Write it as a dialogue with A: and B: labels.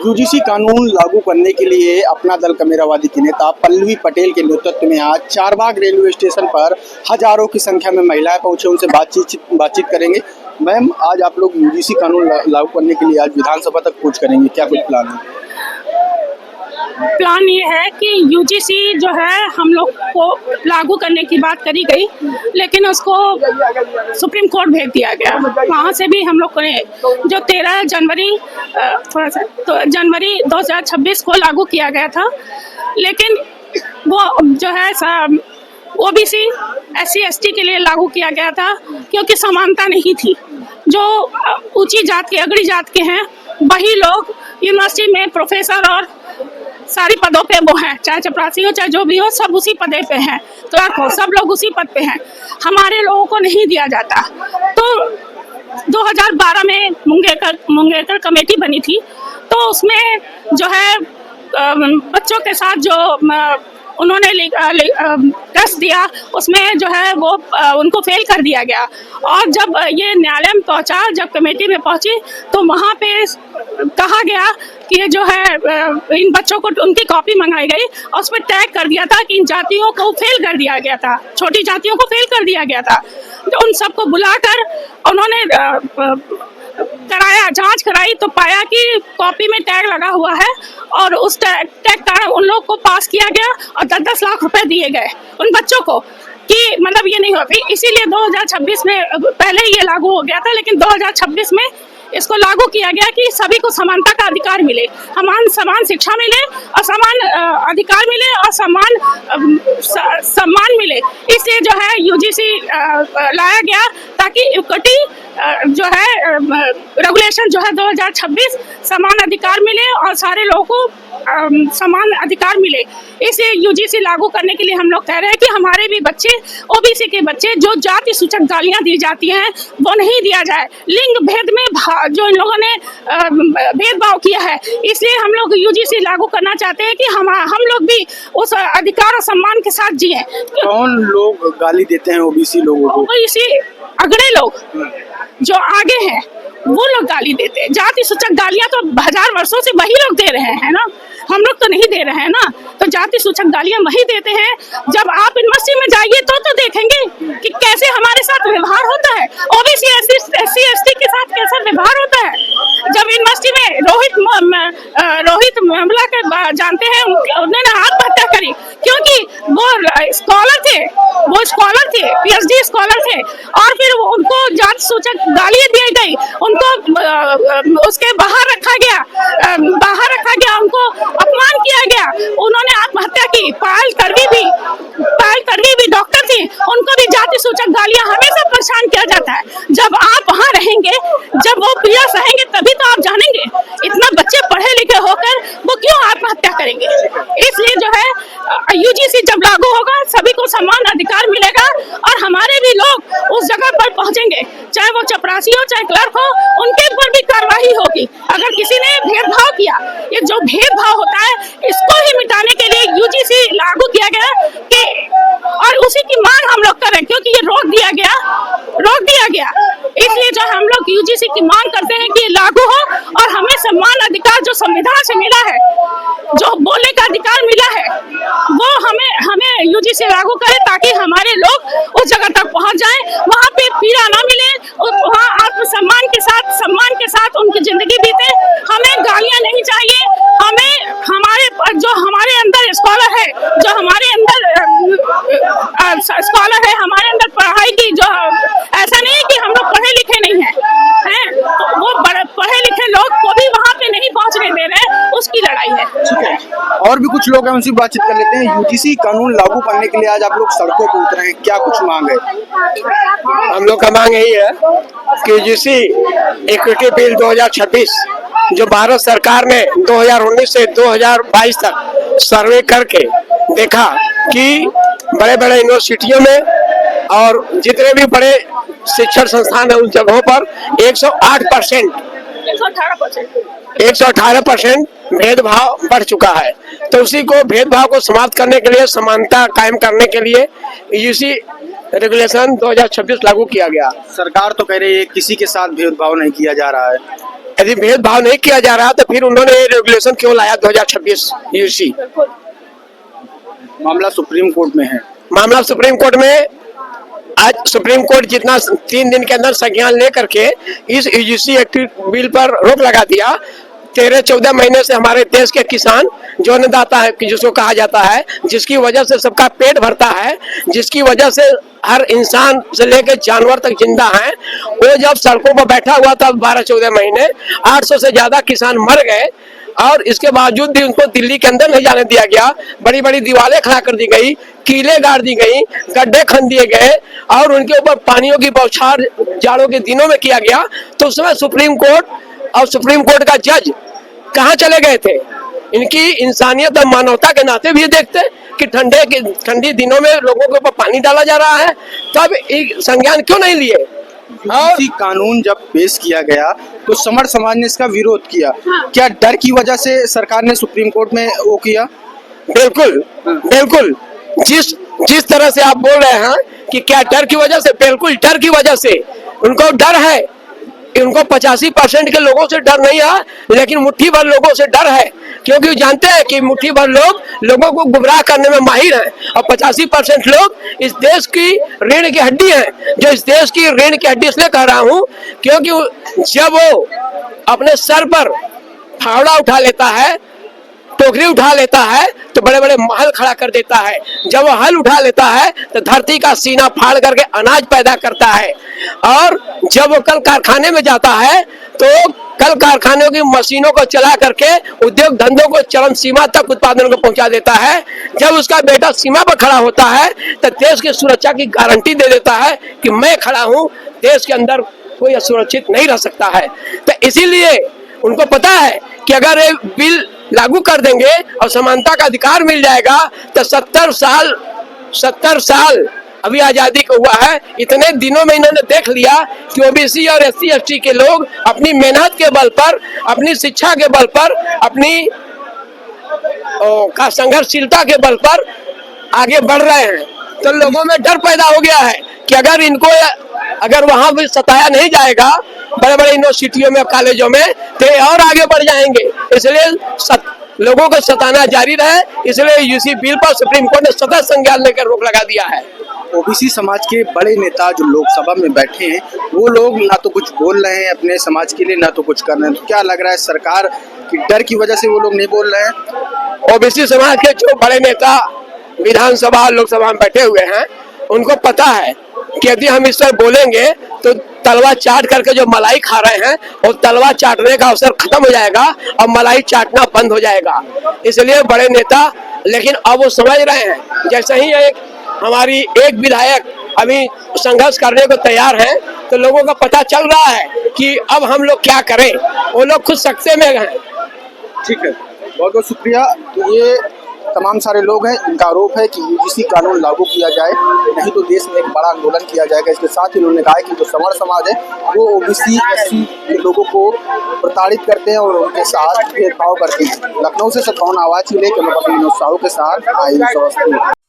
A: UGC कानून लागू करने के लिए अपना दल कमेरावादी की नेता पल्लवी पटेल के नेतृत्व में आज चारबाग रेलवे स्टेशन पर हजारों की संख्या में महिलाएं पहुंचे, उनसे बातचीत करेंगे। मैम, आज आप लोग यूजीसी कानून लागू करने के लिए आज विधानसभा तक कूच करेंगे, क्या कुछ प्लान है?
B: प्लान ये है कि यूजीसी जो है हम लोग को लागू करने की बात करी गई, लेकिन उसको सुप्रीम कोर्ट भेज दिया गया। वहाँ से भी हम लोग को जो 13 जनवरी जनवरी 2026 को लागू किया गया था, लेकिन वो जो है ओबीसी SC ST के लिए लागू किया गया था, क्योंकि समानता नहीं थी। जो ऊंची जात के, अगड़ी जात के हैं, वही लोग यूनिवर्सिटी में प्रोफेसर और सारी पदों पे वो हैं, चाहे चपरासी हो चाहे जो भी हो, सब उसी पदे पे हैं, क्लर्क हो, सब लोग उसी पद पे हैं। हमारे लोगों को नहीं दिया जाता। तो 2012 में मुंगेरकर कमेटी बनी थी, तो उसमें जो है बच्चों के साथ जो उन्होंने टेस्ट दिया, उसमें जो है वो उनको फेल कर दिया गया। और जब ये न्यायालय में पहुंचा, जब कमेटी में पहुंची, तो वहाँ पे कहा गया कि जो है इन बच्चों को उनकी कॉपी मंगाई गई और उसमें टैग कर दिया था कि इन जातियों को फेल कर दिया गया था, छोटी जातियों को फेल कर दिया गया था। तो उन सबको बुलाकर उन्होंने कराया, जांच कराई, तो पाया कि कॉपी में टैग लगा हुआ है और उस टैग कारण उन लोग को पास किया गया और 10-10 लाख रुपए दिए गए उन बच्चों को, कि मतलब ये नहीं होती। इसीलिए 2026 में, पहले ये लागू हो गया था, लेकिन 2026 में इसको लागू किया गया कि सभी को समानता का अधिकार मिले, समान शिक्षा मिले और समान अधिकार मिले और सम्मान मिले। इसलिए जो है यूजीसी लाया गया, ताकि इक्विटी जो है रेगुलेशन जो है 2026 समान अधिकार मिले और सारे लोगों को समान अधिकार मिले। इसे यूजीसी लागू करने के लिए हम लोग कह रहे हैं कि हमारे भी बच्चे, ओबीसी के बच्चे, जो जाति सूचक गालियां दी जाती हैं वो नहीं दिया जाए। लिंग भेद में जो इन लोगों ने भेदभाव किया है, इसलिए हम लोग यूजीसी लागू करना चाहते हैं कि हम लोग भी उस अधिकार और सम्मान के साथ जिए।
A: कौन लोग गाली देते हैं ओबीसी लोगों को?
B: ओबीसी अगड़े लोग जो आगे हैं वो लोग गाली देते हैं। जाति सूचक गालियां तो 1000 वर्षों से वही लोग दे रहे हैं ना, हम लोग तो नहीं दे रहे हैं ना। तो जाति सूचक गालियां वही देते हैं। जब आप यूनिवर्सिटी में जाइए तो देखेंगे कि कैसे हमारे साथ व्यवहार होता है, ओबीसी SC ST के साथ कैसा व्यवहार होता है। जब यूनिवर्सिटी में रोहित मामला के जानते हैं, उन्होंने आत्महत्या करी क्योंकि वो स्कॉलर थे, PhD स्कॉलर थे, और फिर उनको जाति सूचक गालियां दी गई, उनको उसके बाहर रखा गया, उनको अपमान किया गया, उन्होंने आत्महत्या की। पायल करवी भी डॉक्टर थी, उनको भी जाति सूचक गालियां हमेशा परेशान किया जाता है। जब आप वहाँ रहेंगे, जब वो पीड़ित रहेंगे, तभी तो आप जानेंगे इतना बच्चे पढ़े लिखे होकर वो क्यों आत्महत्या करेंगे। इसलिए जो है यूजीसी जब लागू होगा, सभी को समान अधिकार मिलेगा और हमारे भी लोग उस जगह पर पहुंचेंगे, चाहे वो चपरासी हो चाहे क्लर्क हो, उनके ऊपर भी कार्रवाई होगी अगर किसी ने भेदभाव किया। ये जो भेदभाव होता है, इसको ही मिटाने के लिए यूजीसी लागू किया गया कि, और उसी की मांग हम लोग करें, क्योंकि ये रोक दिया गया। इसलिए जो हम लोग यूजीसी की मांग करते हैं कि लागू हो और हमें सम्मान अधिकार जो संविधान से मिला है, जो बोलने का अधिकार मिला है, वो हमें यूजीसी लागू करे, ताकि हमारे लोग उस जगह तक पहुंच जाएं, वहाँ पे पीड़ा ना मिले, वहाँ आत्मसम्मान के साथ उनकी जिंदगी बीते। हमें गालियां नहीं चाहिए। हमें हमारे अंदर स्कॉलर है, हमारे अंदर पढ़ाई की, जो ऐसा नहीं है कि हम लोग पढ़े लिखे नहीं हैं, वो पढ़े लिखे लोग को भी वहाँ पे नहीं पहुँचने दे रहे, उसकी लड़ाई है।
A: ठीक है, और भी कुछ लोग हैं, उनसे बातचीत कर लेते हैं। यूजीसी कानून लागू करने के लिए आज आप लोग सड़कों पर उतरे हैं, क्या कुछ मांग है?
C: हम लोग का मांग यही है कि यूजीसी इक्विटी बिल 2026 जो भारत सरकार ने 2019 से 2022 तक सर्वे करके देखा कि बड़े बड़े यूनिवर्सिटियों में और जितने भी बड़े शिक्षण संस्थान है उन जगहों पर 118% भेदभाव बढ़ चुका है। तो उसी को भेदभाव को समाप्त करने के लिए, समानता कायम करने के लिए यूजीसी रेगुलेशन 2026 लागू किया गया।
A: सरकार तो कह रही है किसी के साथ भेदभाव नहीं किया जा रहा है।
C: यदि भेदभाव नहीं किया जा रहा तो फिर उन्होंने ये रेगुलेशन क्यों लाया 2026 यूसी?
A: मामला सुप्रीम कोर्ट में है।
C: मामला सुप्रीम कोर्ट में, आज सुप्रीम कोर्ट जितना 3 दिन के अंदर संज्ञान लेकर के इस यूजीसी एक्ट बिल पर रोक लगा दिया। 13-14 महीने से हमारे देश के किसान जो अन्नदाता है, जिसको कहा जाता है, जिसकी वजह से सबका पेट भरता है, जिसकी वजह से हर इंसान से लेकर जानवर तक जिंदा है, वो जब सड़कों पर बैठा हुआ था 12-14 महीने, 800 से ज्यादा किसान मर गए और इसके बावजूद भी उनको दिल्ली के अंदर नहीं जाने दिया गया। बड़ी बड़ी दीवारें खड़ा कर दी गई, कीले गाड़ दी गई, गड्ढे खन दिए गए और उनके ऊपर पानियों की बौछार जाड़ों के दिनों में किया गया। तो उस समय सुप्रीम कोर्ट और सुप्रीम कोर्ट का जज कहाँ चले गए थे? इनकी इंसानियत और मानवता के नाते भी देखते कि ठंडी दिनों में लोगों के ऊपर पानी डाला जा रहा है, तब एक संज्ञान क्यों नहीं लिए?
A: यूजीसी कानून जब पेश किया गया तो समर समाज ने इसका विरोध किया। क्या डर की वजह से सरकार ने सुप्रीम कोर्ट में वो किया?
C: बिल्कुल बिल्कुल, जिस तरह से आप बोल रहे हैं कि क्या डर की वजह से, बिल्कुल डर की वजह से उनको डर है। उनको 85% के लोगों से डर नहीं है, लेकिन मुट्ठी भर लोगों से डर है, क्योंकि वो जानते हैं कि मुट्ठी भर लोगों को गुमराह करने में माहिर हैं और 85% लोग इस देश की रीढ़ की हड्डी हैं। जो इस देश की रीढ़ की हड्डी इसलिए कह रहा हूँ क्योंकि जब वो अपने सर पर फावड़ा उठा लेता है, टोकरी उठा लेता है, तो बड़े बड़े महल खड़ा कर देता है। जब वो हल उठा लेता है तो धरती का सीना फाड़ करके अनाज पैदा करता है। और जब वो कल कारखाने में जाता है तो कल कारखानों की मशीनों को चला करके उद्योग धंधों को चरम सीमा तक उत्पादन को पहुंचा देता है। जब उसका बेटा सीमा पर खड़ा होता है तो देश की सुरक्षा की गारंटी दे देता है कि मैं खड़ा हूं, देश के अंदर कोई असुरक्षित नहीं रह सकता है। तो इसीलिए उनको पता है कि अगर ये बिल लागू कर देंगे और समानता का अधिकार मिल जाएगा तो 70 साल अभी आजादी को हुआ है, इतने दिनों में इन्होंने देख लिया कि ओबीसी और SC/ST के लोग अपनी मेहनत के बल पर, अपनी शिक्षा के बल पर, अपनी संघर्षशीलता के बल पर आगे बढ़ रहे हैं। तो लोगों में डर पैदा हो गया है कि अगर वहां भी सताया नहीं जाएगा बड़े बड़े यूनिवर्सिटियों में, कॉलेजों में, तो और आगे बढ़ जाएंगे। इसलिए लोगों को सताना जारी रहे, इसलिए यूसी बिल पर सुप्रीम कोर्ट ने सतत संज्ञान लेकर रोक लगा दिया है।
A: ओबीसी समाज के बड़े नेता जो लोकसभा में बैठे हैं, वो लोग ना तो कुछ बोल रहे हैं अपने समाज के लिए, ना तो कुछ कर रहे हैं। तो क्या लग रहा है सरकार की डर की वजह से वो लोग नहीं बोल रहे हैं?
C: ओबीसी समाज के जो बड़े नेता विधानसभा लोकसभा में बैठे हुए हैं, उनको पता है कि यदि हम इस पर बोलेंगे तो तलवा चाट करके जो मलाई खा रहे हैं और तलवा चाटने का अवसर खत्म हो जाएगा और मलाई चाटना बंद हो जाएगा। इसलिए बड़े नेता, लेकिन अब वो समझ रहे हैं। जैसे ही हमारी एक विधायक अभी संघर्ष करने को तैयार है तो लोगों को पता चल रहा है कि अब हम लोग क्या करें। वो लोग खुद सख्ते में हैं।
A: ठीक है, बहुत बहुत शुक्रिया। तो ये तमाम सारे लोग हैं, इनका आरोप है कि यूजीसी कानून लागू किया जाए, नहीं तो देश में एक बड़ा आंदोलन किया जाएगा। इसके साथ ही उन्होंने कहा कि जो समर समाज है वो ओबीसी SC के लोगों को प्रताड़ित करते हैं और उनके साथ भेदभाव करते हैं। लखनऊ से सतपावन आवाज के लिए कैमरा पर्सन विनोद साहू के साथ आई।